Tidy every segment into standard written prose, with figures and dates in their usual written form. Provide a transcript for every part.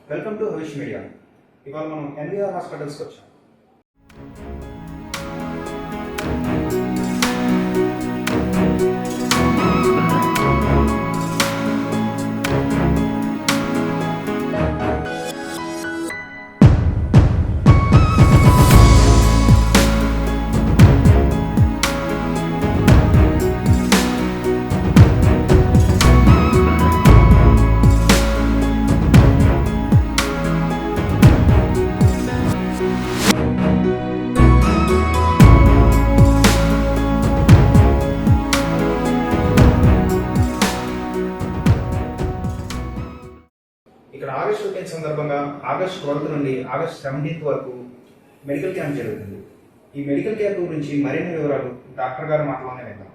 Welcome to Havish media. ఇవాళ మనం NVR హాస్పిటల్స్కి వచ్చాం. ఇక్కడ ఆగస్ట్ 15 సందర్భంగా ఆగస్ట్ 12 నుండి ఆగస్ట్ 17 వరకు మెడికల్ క్యాంప్ జరుగుతుంది. ఈ మెడికల్ క్యాంప్ గురించి మరిన్ని వివరాలు డాక్టర్ గారి మాటలోనే విందాం.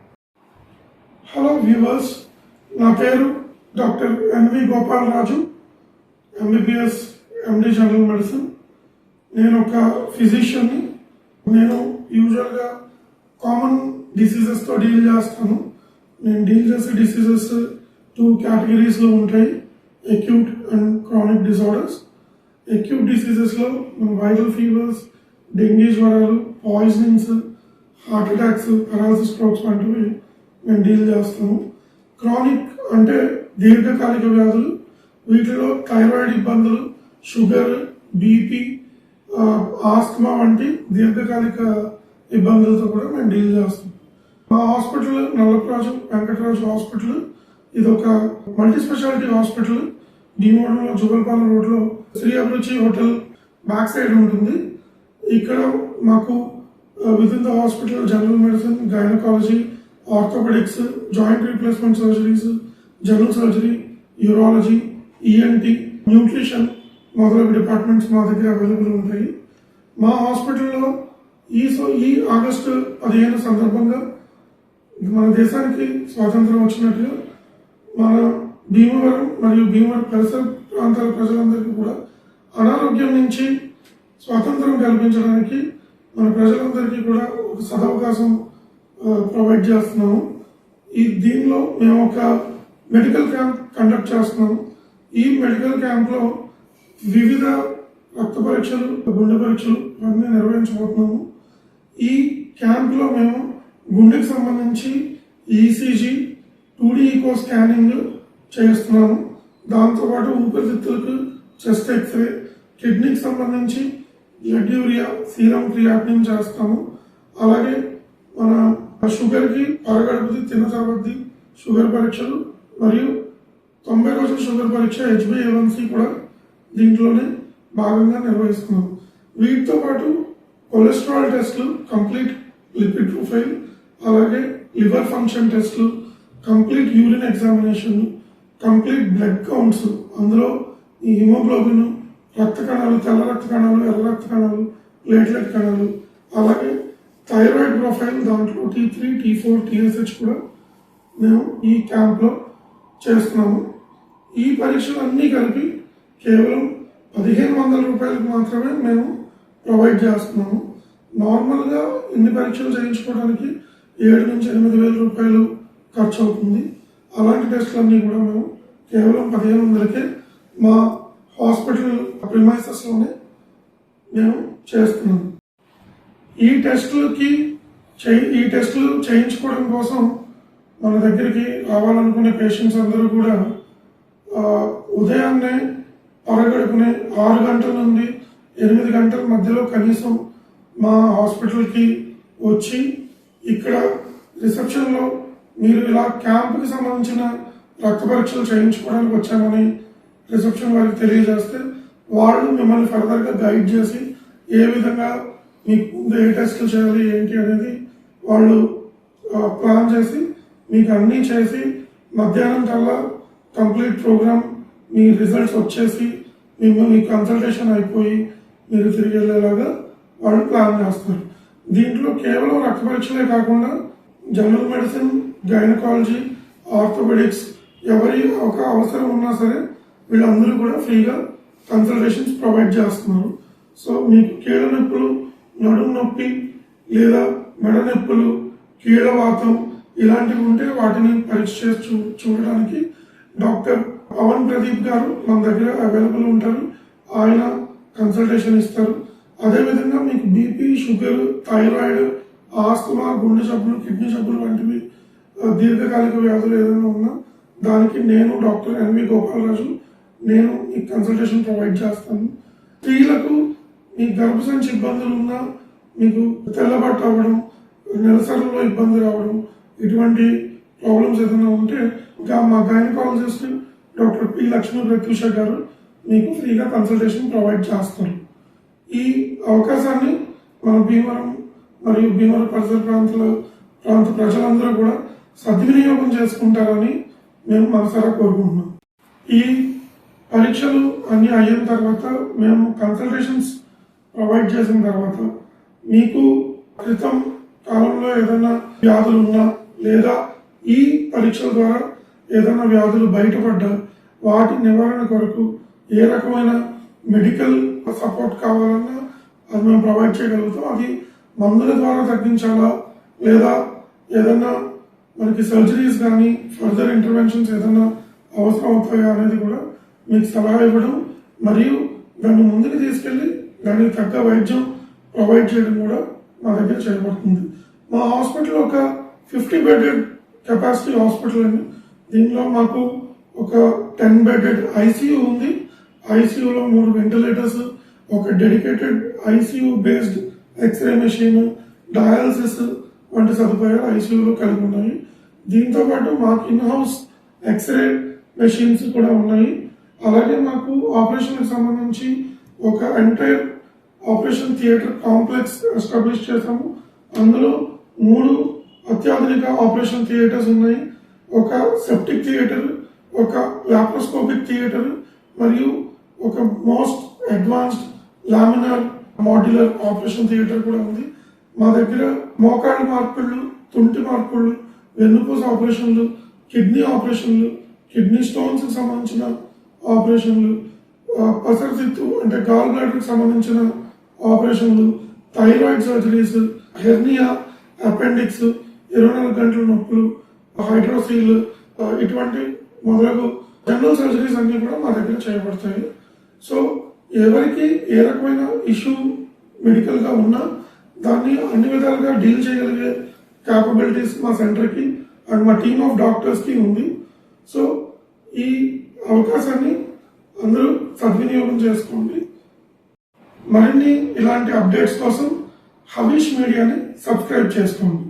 హలో వ్యూవర్స్, నా పేరు doctor N V Gopalaraju, MBBS MD general medicine. నేను ఒక ఫిజిషియన్ని. నేను యూజువల్గా కామన్ డిసీజెస్తో డీల్ చేస్తాను. నేను డీల్ చేసే డిసీజెస్ 2 కేటగిరీస్లో ఉంటాయి: acute and chronic disorders. Acute diseases లో వైరల్ ఫీవర్స్, డెంగీ జ్వరాలు, poisonings, heart attacks, paralysis, strokes వంటివి మేము డీల్ చేస్తాము. క్రానిక్ అంటే దీర్ఘకాలిక వ్యాధులు. వీటిలో థైరాయిడ్ ఇబ్బందులు, షుగర్, బీపీ, ఆస్తమా వంటి దీర్ఘకాలిక ఇబ్బందులతో కూడా మేము డీల్ చేస్తాం. మా హాస్పిటల్ నల్లప్రాజు వెంకటరాజు హాస్పిటల్. ఇది ఒక మల్టీ స్పెషాలిటీ హాస్పిటల్. భీమవరంలో జుగల్పాలెం రోడ్లో శ్రీ అభిరుచి హోటల్ బ్యాక్ సైడ్ ఉంటుంది. ఇక్కడ మాకు with in the hospital general medicine, gynaecology, orthopaedics, joint replacement surgeries, general surgery, urology, ENT, nutrition మొదలగు డిపార్ట్మెంట్స్ మా దగ్గర అవైలబుల్ ఉంటాయి. మా హాస్పిటల్లో ఈ ఆగస్టు 15 సందర్భంగా మన దేశానికి స్వాతంత్రం వచ్చినట్టుగా మన భీమవరం మరియు భీమవరం పరిసర ప్రాంతాల ప్రజలందరికీ కూడా అనారోగ్యం నుంచి స్వాతంత్రం కల్పించడానికి మన ప్రజలందరికీ కూడా ఒక సదవకాశం ప్రొవైడ్ చేస్తున్నాము. దీనిలో మేము ఒక మెడికల్ క్యాంప్ కండక్ట్ చేస్తున్నాము. ఈ మెడికల్ క్యాంప్లో వివిధ రక్త పరీక్షలు, గుండె పరీక్షలు అన్నీ నిర్వహించబోతున్నాము. ఈ క్యాంప్లో మేము గుండెకి సంబంధించి ఈసీజీ, 2D ఈకో స్కానింగ్ చేస్తున్నాము. దాంతోపాటు ఊపిరితిత్తులకు చెస్ట్ ఎక్స్రే, కిడ్నీకి సంబంధించి బ్లడ్ యూరియా, సీరం క్రియాటినిన్ చేస్తాము. అలాగే మన షుగర్కి పరగడుపుది, తిన్న తర్వాతది షుగర్ పరీక్షలు మరియు 90 రోజుల షుగర్ పరీక్ష HbA1c కూడా దీంట్లోనే భాగంగా నిర్వహిస్తున్నాము. వీటితో పాటు కొలెస్ట్రాల్ టెస్టులు, కంప్లీట్ లిపిడ్ ప్రొఫైల్, అలాగే లివర్ ఫంక్షన్ టెస్టులు, complete urine examination, complete blood counts, అందులో ఈ హిమోగ్లోబిన్, రక్త కణాలు, తెల్ల రక్త కణాలు, ఎర్ర రక్త కణాలు, ప్లేట్లెట్ కణాలు, అలాగే థైరాయిడ్ ప్రొఫైల్, దాంట్లో T3, T4, TSH కూడా మేము ఈ క్యాంప్లో చేస్తున్నాము. ఈ పరీక్షలన్నీ కలిపి కేవలం 1500 రూపాయలకు మాత్రమే మేము ప్రొవైడ్ చేస్తున్నాము. నార్మల్గా ఇన్ని పరీక్షలు చేయించుకోవడానికి 7 నుంచి 8,000 రూపాయలు ఖర్చు అవుతుంది. అలాంటి టెస్టులన్నీ కూడా మేము కేవలం 1500కే మా హాస్పిటల్ ప్రిమైసెస్లోనే మేము చేస్తున్నాము. ఈ టెస్టులు చేయించుకోవడం కోసం మన దగ్గరికి రావాలనుకునే పేషెంట్స్ అందరూ కూడా ఉదయాన్నే పరగడుపునే 6 గంటల నుండి 8 గంటల మధ్యలో కనీసం మా హాస్పిటల్కి వచ్చి ఇక్కడ రిసెప్షన్లో మీరు ఇలా క్యాంప్కి సంబంధించిన రక్త పరీక్షలు చేయించుకోవడానికి వచ్చామని రిసెప్షన్ వారికి తెలియజేస్తే వాళ్ళు మిమ్మల్ని ఫర్దర్గా గైడ్ చేసి ఏ విధంగా మీకు ఏ టెస్టులు చేయాలి ఏంటి అనేది వాళ్ళు ప్లాన్ చేసి మీకు అన్నీ చేసి మధ్యాహ్నం కల్లా కంప్లీట్ ప్రోగ్రామ్ మీ రిజల్ట్స్ వచ్చేసి మీ కన్సల్టేషన్ అయిపోయి మీరు తిరిగి వెళ్ళేలాగా వాళ్ళు ప్లాన్ చేస్తారు. దీంట్లో కేవలం రక్త పరీక్షలే కాకుండా జనరల్ మెడిసిన్, గైనకాలజీ, ఆర్థోపెడిక్స్ ఎవరి ఒక అవసరం ఉన్నా సరే వీళ్ళందరూ కూడా ఫ్రీగా కన్సల్టేషన్స్ ప్రొవైడ్ చేస్తున్నారు. సో మీకు కీళ్ళ నొప్పులు, నడుము నొప్పి లేదా మెడ నొప్పులు, కీళ్ళవాతం ఇలాంటివి ఉంటే వాటిని పరీక్ష చేసి చూడడానికి డాక్టర్ పవన్ ప్రదీప్ గారు మన దగ్గర అవైలబుల్ ఉంటారు. ఆయన కన్సల్టేషన్ ఇస్తారు. అదేవిధంగా మీకు బీపీ, షుగర్, థైరాయిడ్, ఆస్తమా, గుండె జబ్బులు, కిడ్నీ జబ్బులు వంటివి దీర్ఘకాలిక వ్యాధులు ఏదైనా ఉన్నా దానికి నేను డాక్టర్ ఎన్వి గోపాలరాజు నేను ఈ కన్సల్టేషన్ ప్రొవైడ్ చేస్తాను. స్త్రీలకు మీ గర్భసంచి ఇబ్బందులు ఉన్నా, మీకు తెల్లబట్ట అవ్వడం, నెలసరిలో ఇబ్బంది రావడం, ఇటువంటి ప్రాబ్లమ్స్ ఏదైనా ఉంటే ఇంకా మా gynaecologist doctor P Lakshmi Pratyusha గారు మీకు ఫ్రీగా కన్సల్టేషన్ ప్రొవైడ్ చేస్తారు. ఈ అవకాశాన్ని మన భీమవరం మరియు భీమవరం పరిసర ప్రాంత ప్రజలందరూ కూడా సద్వినియోగం చేసుకుంటారని మేము మనసారా కోరుకుంటున్నాం. ఈ పరీక్షలు అన్ని అయిన తర్వాత మేము కన్సల్టేషన్స్ ప్రొవైడ్ చేసిన తర్వాత మీకు క్రితం కాలంలో ఏదైనా వ్యాధులు ఉన్నా లేదా ఈ పరీక్షల ద్వారా ఏదైనా వ్యాధులు బయటపడ్డా వాటి నివారణ కొరకు ఏ రకమైన మెడికల్ సపోర్ట్ కావాలన్నా అది మేము ప్రొవైడ్ చేయగలుగుతాం. అది మందుల ద్వారా తగ్గించాలా లేదా ఏదైనా మనకి సర్జరీస్ కానీ ఫర్దర్ ఇంటర్వెన్షన్స్ ఏదైనా అవసరం అవుతాయా అనేది కూడా మీకు సలహా ఇవ్వడం మరియు దాన్ని ముందుకు తీసుకెళ్లి దానికి తగ్గ వైద్యం ప్రొవైడ్ చేయడం కూడా మా దగ్గర చేయబడుతుంది. మా హాస్పిటల్ ఒక 50 బెడెడ్ కెపాసిటీ హాస్పిటల్ అండి. దీనిలో మాకు ఒక 10 బెడెడ్ ఐసీయూ ఉంది. ఐసీయూలో 3 వెంటిలేటర్స్, ఒక dedicated ICU based X-ray machine, dialysis వంటి సదుపాయాలు ఐసీయూలో కలిగి ఉన్నాయి. దీంతో పాటు మాకు ఇన్ హౌస్ ఎక్స్రే మెషిన్స్ కూడా ఉన్నాయి. అలాగే మాకు ఆపరేషన్కి సంబంధించి ఒక entire operation theatre complex establish చేశాము. అందులో 3 అత్యాధునిక ఆపరేషన్ థియేటర్స్ ఉన్నాయి. ఒక సెప్టిక్ థియేటర్, ఒక లాప్రోస్కోపిక్ థియేటర్ మరియు ఒక most advanced laminar modular operation theatre కూడా ఉంది. మా దగ్గర మోకాళ్ళ మార్పుళ్ళు, తుంటి మార్పుళ్ళు, వెన్నుపూస ఆపరేషన్లు, కిడ్నీ ఆపరేషన్లు, కిడ్నీ స్టోన్స్ కి సంబంధించిన ఆపరేషన్లు, పసరసిత్తు అంటే గాల్ బ్లాడర్ కి సంబంధించిన ఆపరేషన్లు, థైరాయిడ్ సర్జరీస్, హెర్నియా, అపెండిక్స్, 24 గంటల నొప్పులు, హైడ్రోసీల్ ఇటువంటి మొదలగు జనరల్ సర్జరీస్ అన్ని కూడా మా దగ్గర చేయబడతాయి. సో ఎవరికి ఏ రకమైన ఇష్యూ మెడికల్ గా ఉన్నా దాన్ని అన్ని విధాలుగా డీల్ చేయగలిగే క్యాపబిలిటీస్ మా సెంటర్ కి అండ్ మా టీమ్ ఆఫ్ డాక్టర్స్ కి ఉంది. సో ఈ అవకాశాన్ని అందరూ సద్వినియోగం చేసుకోండి. మరిన్ని ఇలాంటి అప్డేట్స్ కోసం హవీష్ మీడియాని సబ్స్క్రైబ్ చేసుకోండి.